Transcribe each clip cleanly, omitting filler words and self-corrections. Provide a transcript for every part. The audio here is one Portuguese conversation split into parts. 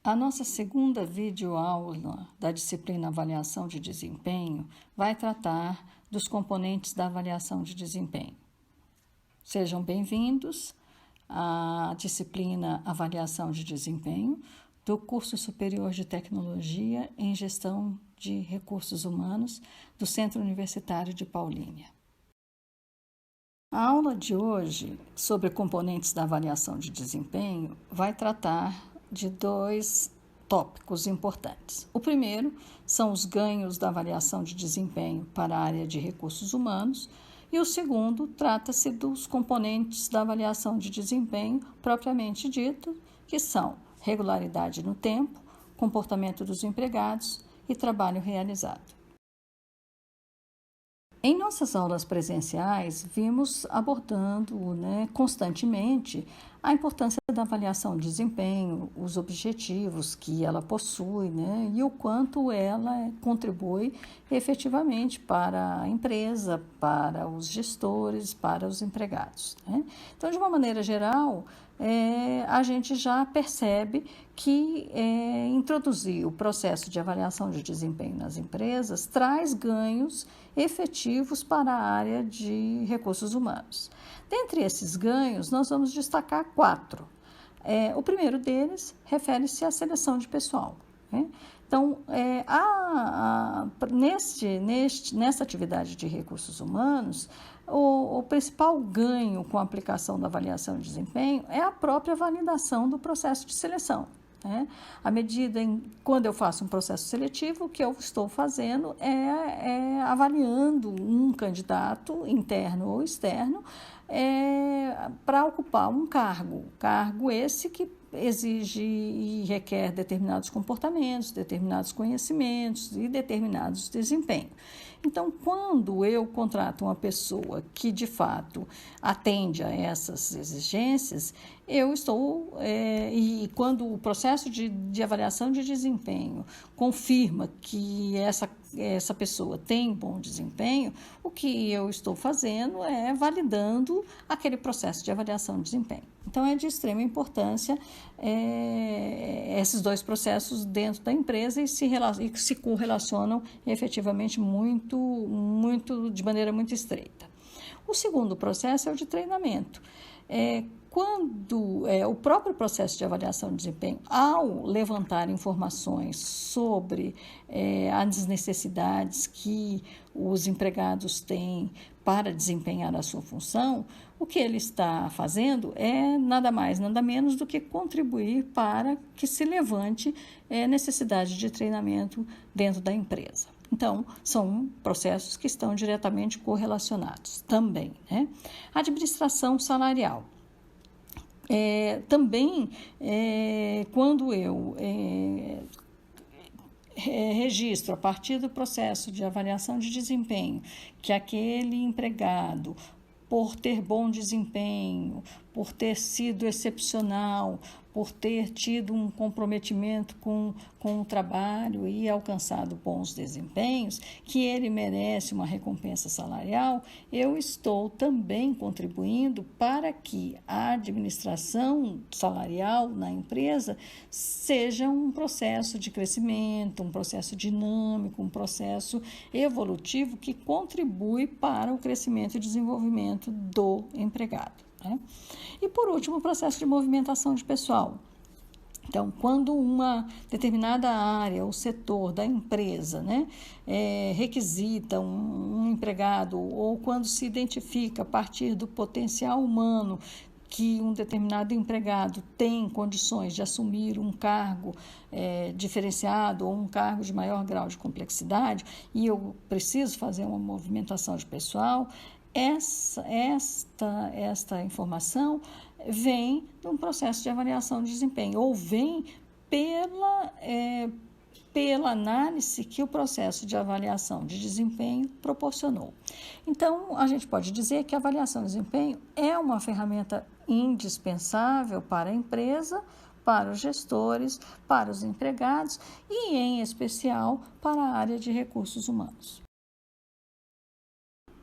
A nossa segunda videoaula da disciplina Avaliação de Desempenho vai tratar dos componentes da avaliação de desempenho. Sejam bem-vindos à disciplina Avaliação de Desempenho do Curso Superior de Tecnologia em Gestão de Recursos Humanos do Centro Universitário de Paulínia. A aula de hoje, sobre componentes da avaliação de desempenho, vai tratar de dois tópicos importantes. O primeiro são os ganhos da avaliação de desempenho para a área de recursos humanos e o segundo trata-se dos componentes da avaliação de desempenho propriamente dito, que são regularidade no tempo, comportamento dos empregados e trabalho realizado. Em nossas aulas presenciais, vimos abordando constantemente a importância da avaliação de desempenho, os objetivos que ela possui e o quanto ela contribui efetivamente para a empresa, para os gestores, para os empregados. Então, de uma maneira geral, a gente já percebe que introduzir o processo de avaliação de desempenho nas empresas traz ganhos efetivos para a área de recursos humanos. Dentre esses ganhos, nós vamos destacar 4. O primeiro deles refere-se à seleção de pessoal. Então, nessa atividade de recursos humanos, o principal ganho com a aplicação da avaliação de desempenho é a própria validação do processo de seleção. À medida quando eu faço um processo seletivo, o que eu estou fazendo é avaliando um candidato, interno ou externo, para ocupar um cargo esse que exige e requer determinados comportamentos, determinados conhecimentos e determinados desempenhos. Então, quando eu contrato uma pessoa que, de fato, atende a essas exigências, eu estou, e quando o processo de avaliação de desempenho confirma que essa pessoa tem bom desempenho, o que eu estou fazendo é validando aquele processo de avaliação de desempenho. Então, é de extrema importância esses dois processos dentro da empresa e se correlacionam efetivamente de maneira muito estreita. O segundo processo é o de treinamento. Quando o próprio processo de avaliação de desempenho, ao levantar informações sobre as necessidades que os empregados têm para desempenhar a sua função, o que ele está fazendo é nada mais, nada menos do que contribuir para que se levante necessidade de treinamento dentro da empresa. Então, são processos que estão diretamente correlacionados também. Administração salarial. Também, quando eu registro a partir do processo de avaliação de desempenho que aquele empregado, por ter bom desempenho, por ter sido excepcional, por ter tido um comprometimento com o trabalho e alcançado bons desempenhos, que ele merece uma recompensa salarial, eu estou também contribuindo para que a administração salarial na empresa seja um processo de crescimento, um processo dinâmico, um processo evolutivo que contribui para o crescimento e desenvolvimento do empregado. E, por último, o processo de movimentação de pessoal. Então, quando uma determinada área ou setor da empresa requisita um empregado ou quando se identifica a partir do potencial humano que um determinado empregado tem condições de assumir um cargo diferenciado ou um cargo de maior grau de complexidade e eu preciso fazer uma movimentação de pessoal, esta informação vem de um processo de avaliação de desempenho ou vem pela análise que o processo de avaliação de desempenho proporcionou. Então, a gente pode dizer que a avaliação de desempenho é uma ferramenta indispensável para a empresa, para os gestores, para os empregados e, em especial, para a área de recursos humanos.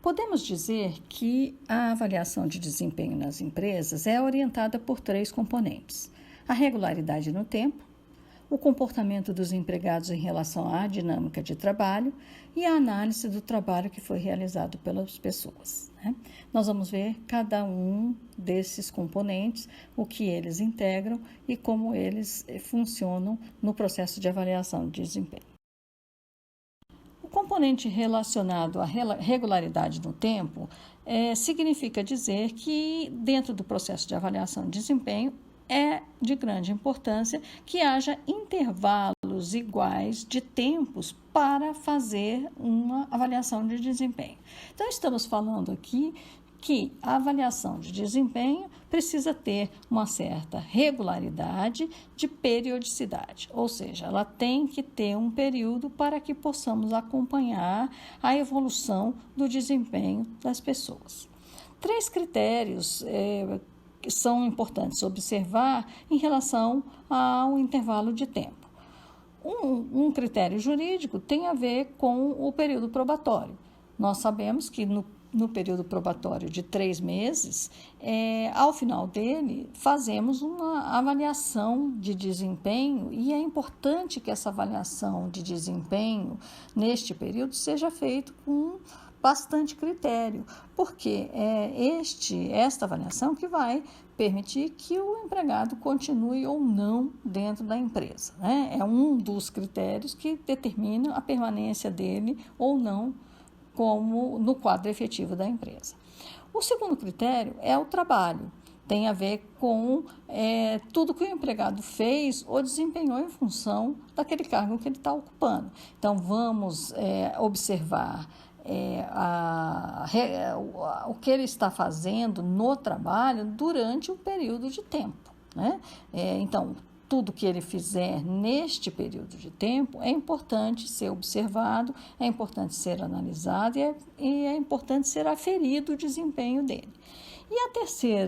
Podemos dizer que a avaliação de desempenho nas empresas é orientada por 3 componentes: a regularidade no tempo, o comportamento dos empregados em relação à dinâmica de trabalho e a análise do trabalho que foi realizado pelas pessoas, né? Nós vamos ver cada um desses componentes, o que eles integram e como eles funcionam no processo de avaliação de desempenho. O componente relacionado à regularidade no tempo significa dizer que, dentro do processo de avaliação de desempenho, é de grande importância que haja intervalos iguais de tempos para fazer uma avaliação de desempenho. Então, estamos falando aqui que a avaliação de desempenho precisa ter uma certa regularidade de periodicidade, ou seja, ela tem que ter um período para que possamos acompanhar a evolução do desempenho das pessoas. 3 critérios que são importantes observar em relação ao intervalo de tempo. Um critério jurídico tem a ver com o período probatório. Nós sabemos que no período probatório de 3 meses, ao final dele, fazemos uma avaliação de desempenho e é importante que essa avaliação de desempenho, neste período, seja feita com bastante critério, porque é esta avaliação que vai permitir que o empregado continue ou não dentro da empresa, né? É um dos critérios que determina a permanência dele ou não como no quadro efetivo da empresa. O segundo critério é o trabalho. Tem a ver com tudo que o empregado fez ou desempenhou em função daquele cargo que ele está ocupando. Então, vamos observar o que ele está fazendo no trabalho durante um período de tempo, né? Então, tudo que ele fizer neste período de tempo é importante ser observado, é importante ser analisado e é importante ser aferido o desempenho dele. E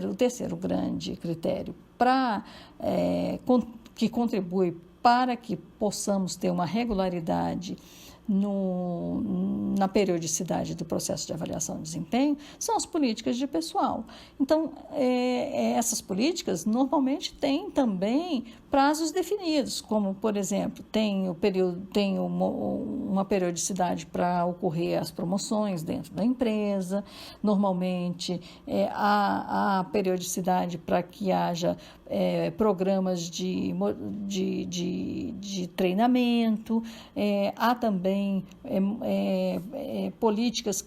o terceiro grande critério que contribui para que possamos ter uma regularidade na periodicidade do processo de avaliação de desempenho são as políticas de pessoal. Então, essas políticas normalmente têm também prazos definidos, como, por exemplo, tem uma periodicidade para ocorrer as promoções dentro da empresa, normalmente há periodicidade para que haja programas de treinamento, há também políticas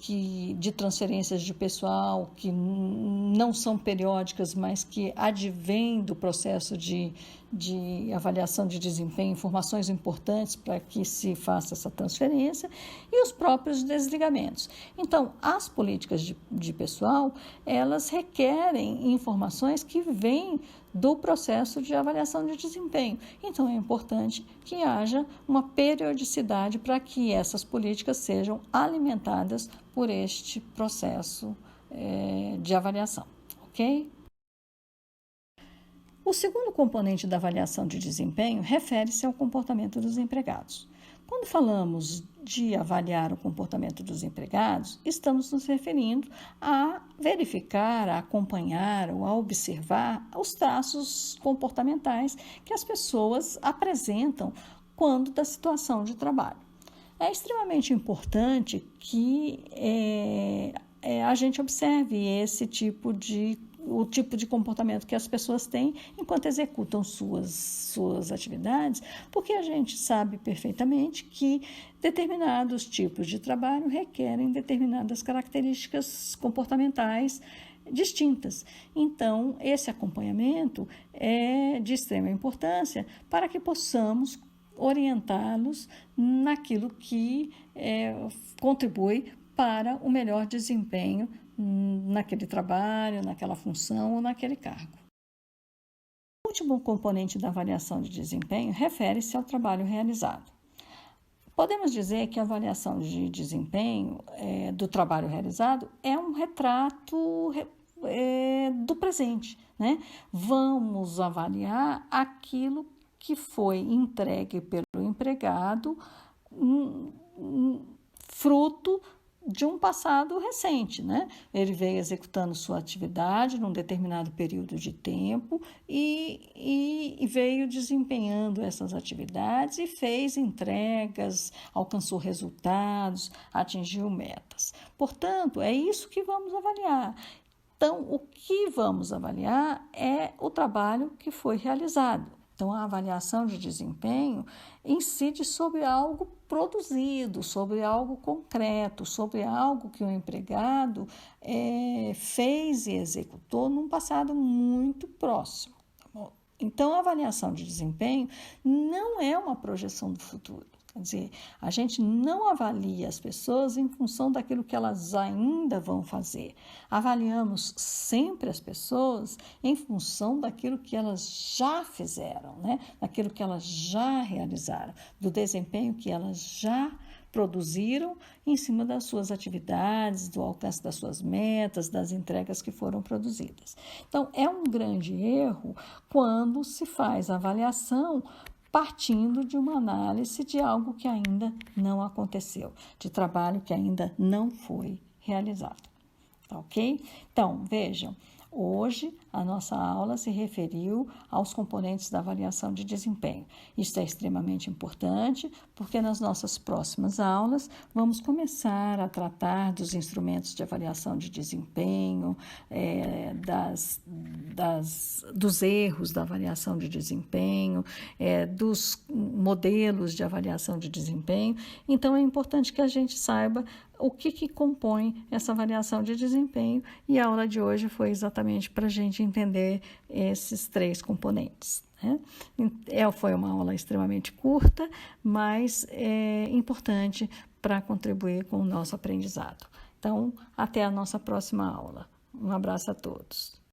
de transferências de pessoal que não são periódicas, mas que advêm do processo de avaliação de desempenho, informações importantes para que se faça essa transferência, e os próprios desligamentos. Então, as políticas de pessoal, elas requerem informações que vêm do processo de avaliação de desempenho. Então, é importante que haja uma periodicidade para que essas políticas sejam alimentadas por este processo de avaliação, ok? O segundo componente da avaliação de desempenho refere-se ao comportamento dos empregados. Quando falamos de avaliar o comportamento dos empregados, estamos nos referindo a verificar, a acompanhar ou a observar os traços comportamentais que as pessoas apresentam quando da situação de trabalho. É extremamente importante que a gente observe o tipo de comportamento que as pessoas têm enquanto executam suas atividades, porque a gente sabe perfeitamente que determinados tipos de trabalho requerem determinadas características comportamentais distintas. Então, esse acompanhamento é de extrema importância para que possamos orientá-los naquilo que contribui para o melhor desempenho naquele trabalho, naquela função ou naquele cargo. O último componente da avaliação de desempenho refere-se ao trabalho realizado. Podemos dizer que a avaliação de desempenho do trabalho realizado é um retrato do presente, né? Vamos avaliar aquilo que foi entregue pelo empregado, fruto de um passado recente, né? Ele veio executando sua atividade num determinado período de tempo e veio desempenhando essas atividades e fez entregas, alcançou resultados, atingiu metas. Portanto, é isso que vamos avaliar. Então, o que vamos avaliar é o trabalho que foi realizado. Então, a avaliação de desempenho incide sobre algo produzido, sobre algo concreto, sobre algo que o empregado fez e executou num passado muito próximo. Tá bom? Então, a avaliação de desempenho não é uma projeção do futuro. Quer dizer, a gente não avalia as pessoas em função daquilo que elas ainda vão fazer. Avaliamos sempre as pessoas em função daquilo que elas já fizeram, né? Daquilo que elas já realizaram, do desempenho que elas já produziram em cima das suas atividades, do alcance das suas metas, das entregas que foram produzidas. Então, é um grande erro quando se faz avaliação partindo de uma análise de algo que ainda não aconteceu, de trabalho que ainda não foi realizado. Tá ok? Então, vejam, hoje a nossa aula se referiu aos componentes da avaliação de desempenho. Isso é extremamente importante, porque nas nossas próximas aulas vamos começar a tratar dos instrumentos de avaliação de desempenho, dos erros da avaliação de desempenho, dos modelos de avaliação de desempenho. Então, é importante que a gente saiba o que compõe essa avaliação de desempenho, e a aula de hoje foi exatamente para a gente entender esses 3 componentes. Né? Foi uma aula extremamente curta, mas importante para contribuir com o nosso aprendizado. Então, até a nossa próxima aula. Um abraço a todos.